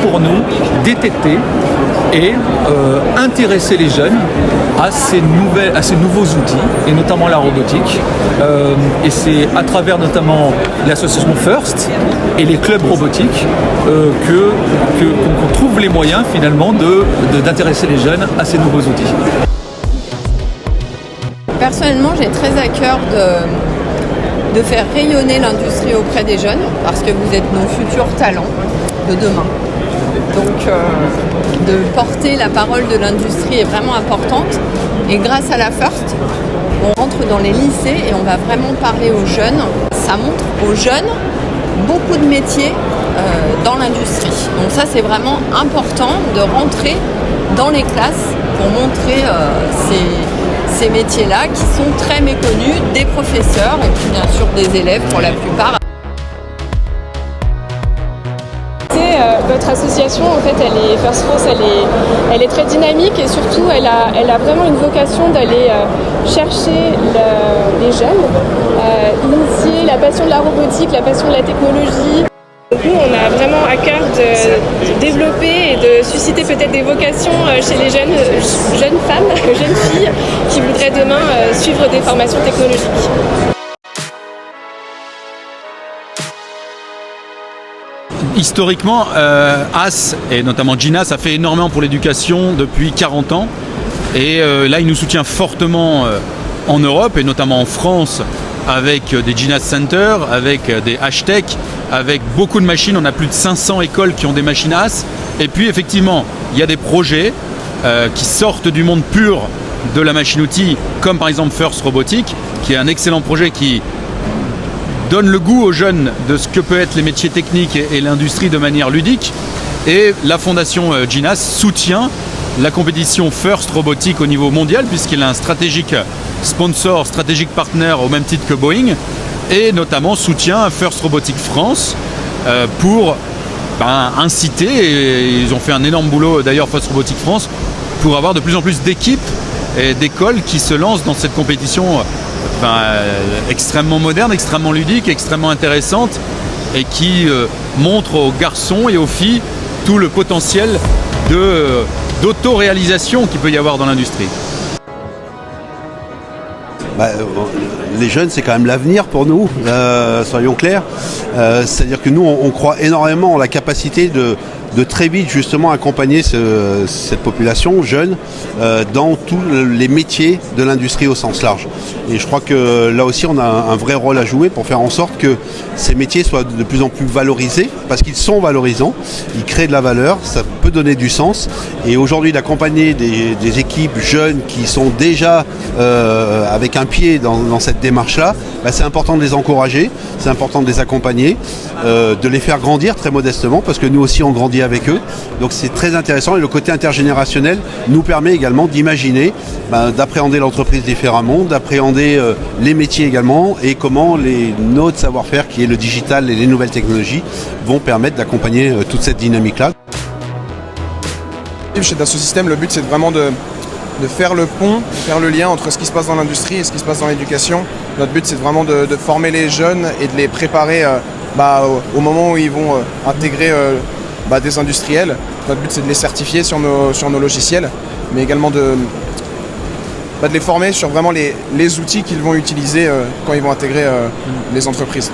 pour nous détecter et intéresser les jeunes à ces nouveaux outils, et notamment la robotique. Et c'est à travers notamment l'association FIRST et les clubs robotiques qu'on trouve les moyens finalement d'intéresser les jeunes à ces nouveaux outils. Personnellement, j'ai très à cœur de faire rayonner l'industrie auprès des jeunes, parce que vous êtes nos futurs talents de demain. Donc, de porter la parole de l'industrie est vraiment importante. Et grâce à la FIRST, on rentre dans les lycées et on va vraiment parler aux jeunes. Ça montre aux jeunes beaucoup de métiers dans l'industrie. Donc ça, c'est vraiment important de rentrer dans les classes pour montrer ces métiers-là qui sont très méconnus des professeurs et puis bien sûr des élèves pour la plupart. Votre association, en fait, First France, elle est très dynamique et surtout, elle a vraiment une vocation d'aller chercher les jeunes, initier la passion de la robotique, la passion de la technologie. Nous, on a vraiment à cœur de développer et de susciter peut-être des vocations chez les jeunes femmes, jeunes filles qui voudraient demain suivre des formations technologiques. Historiquement, AS et notamment GINAS a fait énormément pour l'éducation depuis 40 ans. Et là, il nous soutient fortement en Europe et notamment en France avec des GINAS Center, avec des Hashtech, avec beaucoup de machines. On a plus de 500 écoles qui ont des machines AS. Et puis effectivement, il y a des projets qui sortent du monde pur de la machine-outil, comme par exemple FIRST Robotics, qui est un excellent projet qui donne le goût aux jeunes de ce que peut être les métiers techniques et l'industrie de manière ludique. Et la fondation GINAS soutient la compétition FIRST Robotics au niveau mondial, puisqu'il a un stratégique sponsor, stratégique partner au même titre que Boeing, et notamment soutient FIRST Robotics France pour inciter, et ils ont fait un énorme boulot d'ailleurs FIRST Robotics France, pour avoir de plus en plus d'équipes et d'écoles qui se lancent dans cette compétition extrêmement moderne, extrêmement ludique, extrêmement intéressante et qui montre aux garçons et aux filles tout le potentiel d'auto-réalisation qu'il peut y avoir dans l'industrie. Les jeunes, c'est quand même l'avenir pour nous, soyons clairs. C'est-à-dire que nous, on croit énormément en la capacité de très vite justement accompagner cette population jeune dans tous les métiers de l'industrie au sens large. Et je crois que là aussi on a un vrai rôle à jouer pour faire en sorte que ces métiers soient de plus en plus valorisés, parce qu'ils sont valorisants, ils créent de la valeur, ça peut donner du sens. Et aujourd'hui d'accompagner des équipes jeunes qui sont déjà avec un pied dans cette démarche-là, c'est important de les encourager, c'est important de les accompagner, de les faire grandir très modestement, parce que nous aussi on grandit avec eux. Donc c'est très intéressant et le côté intergénérationnel nous permet également d'imaginer, d'appréhender l'entreprise différemment, d'appréhender les métiers également et comment notre savoir-faire qui est le digital et les nouvelles technologies vont permettre d'accompagner toute cette dynamique-là. Chez Dassault Systèmes, le but c'est vraiment de faire le pont, faire le lien entre ce qui se passe dans l'industrie et ce qui se passe dans l'éducation. Notre but c'est vraiment de former les jeunes et de les préparer au moment où ils vont intégrer des industriels. Notre but c'est de les certifier sur nos logiciels, mais également de les former sur vraiment les outils qu'ils vont utiliser quand ils vont intégrer les entreprises.